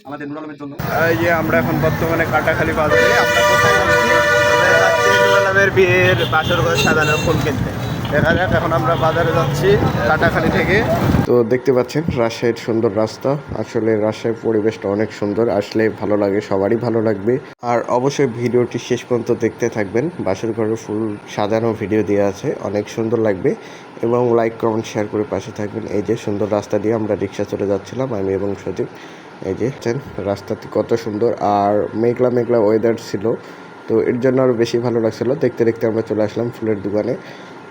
আমাদের নুর আলমের জন্য। এই যে আমরা এখন বর্তমানে কাটাখালী বাজারে, আমরা কোথায় যাচ্ছি? আমরা যাচ্ছি নুর আলমের বিয়ের বাসর ঘর সাজানো ফুল কিনতে। দেখা যাক, এখন আমরা বাজারে যাচ্ছি কাটাখালী থেকে। তো দেখতে পাচ্ছেন রাজশাহীর সুন্দর রাস্তা। আসলে রাজশাহীর পরিবেশটা অনেক সুন্দর, আসলে ভালো লাগে, সবারই ভালো লাগবে। আর অবশ্যই ভিডিওটি শেষ পর্যন্ত দেখতে থাকবেন। বাসর ঘরের ফুল সাজানো ভিডিও দেওয়া আছে, অনেক সুন্দর লাগবে। এবং লাইক কমেন্ট শেয়ার করে পাশে থাকবেন। এই যে সুন্দর রাস্তা দিয়ে আমরা রিক্সা চলে যাচ্ছিলাম, আমি এবং সজীব। এই যে রাস্তাটি কত সুন্দর, আর মেঘলা মেঘলা ওয়েদার ছিল, তো এর জন্য আরও বেশি ভালো লাগছিলো। দেখতে দেখতে আমরা চলে আসলাম ফুলের দোকানে।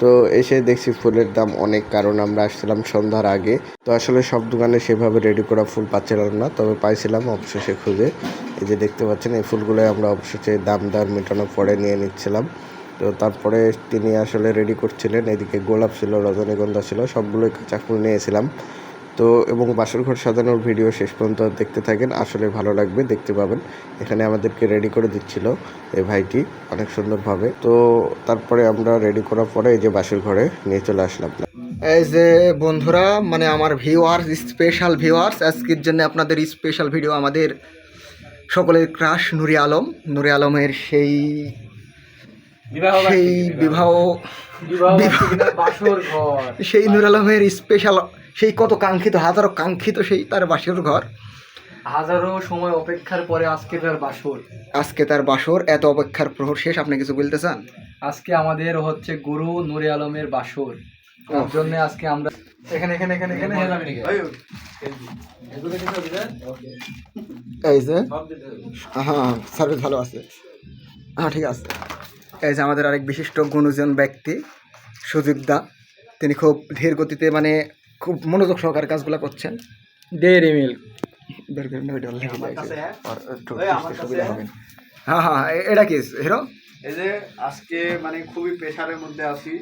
তো এসে দেখছি ফুলের দাম অনেক, কারণ আমরা আসছিলাম সন্ধ্যার আগে। তো আসলে সব দোকানে সেভাবে রেডি করা ফুল পাচ্ছিলাম না, তবে পাইছিলাম অবশেষে খুঁজে। এই যে দেখতে পাচ্ছেন, এই ফুলগুলো আমরা অবশেষে দাম দর মেটানোর পরে নিয়ে নিচ্ছিলাম। তো তারপরে তিনি আসলে রেডি করছিলেন। এদিকে গোলাপ ছিল, রজনীগন্ধা ছিল, সবগুলোই কাঁচা ফুল নিয়েছিলাম। তো এবং বাসর ঘর সাজানোর ভিডিও শেষ পর্যন্ত দেখতে থাকেন, আসলে ভালো লাগবে, দেখতে পাবেন। এখানে আমাদেরকে রেডি করে দিচ্ছিল এই ভাইটি অনেক সুন্দরভাবে। তো তারপরে আমরা রেডি করার পরে এই যে বাসর ঘরে নিয়ে চলে আসলাম। এই যে বন্ধুরা, মানে আমার ভিউয়ার্স, স্পেশাল ভিউয়ার্স, আজকের জন্য আপনাদের স্পেশাল ভিডিও। আমাদের সকলের ক্রাশ নুরি আলম, নুরি আলমের সেই বিবাহ সেই নুর আলমের স্পেশাল, সেই কত কাঙ্ক্ষিত, হাজারো কাঙ্ক্ষিত সেই তার বাসর ঘর। হাজারো সময় অপেক্ষার পরে আজকে তার বাসর। আজকে তার বাসর, এত অপেক্ষার প্রহর শেষ। আপনি কিছু বলতে চান? আজকে আমাদের হচ্ছে গুরু নুরে আলমের বাসর, তার জন্য আজকে আমরা এখানে এখানে এখানে এখানে এই যে হ্যাঁ, সার্ভিস ভালো আছে, হ্যাঁ ঠিক আছে। এই যে আমাদের আরেক বিশিষ্ট গুণজন ব্যক্তি সুজিত দা, তিনি খুব ধীর গতিতে, মানে খুব মনোযোগ সহকারে কাজগুলো করছেন। ডেয়ারি মিল্ক হ্যাঁ হ্যাঁ, এটা কি হিরো? এই যে আজকে মানে খুবই প্রেশারের মধ্যে আছি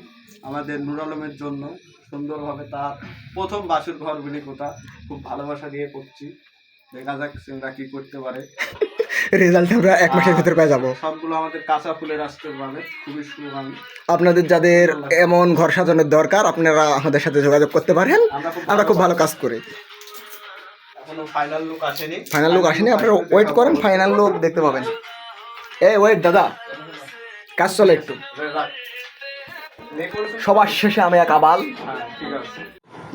আমাদের নুর আলমের জন্য। সুন্দরভাবে তার প্রথম বাসর ঘর বলে কথা, খুব ভালোবাসা দিয়ে করছি। দেখা যাক সিংরা কি করতে পারে। রেজাল্ট আমরা 1 মাসের ভিতরে পেয়ে যাবো। সবগুলো আমাদের কাঁচা ফুলের আসতে পারবে, খুবই শুভ। আপনাদের যাদের এমন ঘর সাজানোর দরকার, আপনারা আমাদের সাথে যোগাযোগ করতে পারেন, আমরা খুব ভালো কাজ করি। এখনো ফাইনাল লুক আসেনি, আপনারা ওয়েট করেন, ফাইনাল লুক দেখতে পাবেন। এই ওয়েট দাদা, কাজ চলে একটু, সবার শেষে আমি এক আবাল।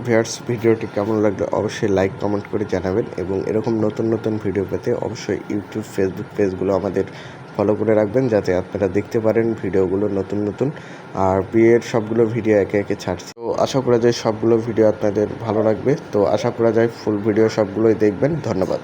ভিউয়ার্স, ভিডিওটি কেমন লাগলো অবশ্যই লাইক কমেন্ট করে জানাবেন, এবং এরকম নতুন নতুন ভিডিও পেতে অবশ্যই ইউটিউব ফেসবুক পেজগুলো আমাদের ফলো করে রাখবেন, যাতে আপনারা দেখতে পারেন ভিডিওগুলো নতুন নতুন। আর বিয়ের সবগুলো ভিডিও একে একে ছাড়ছি, তো আশা করা যায় সবগুলো ভিডিও আপনাদের ভালো লাগবে। তো আশা করা যায় ফুল ভিডিও সবগুলোই দেখবেন। ধন্যবাদ।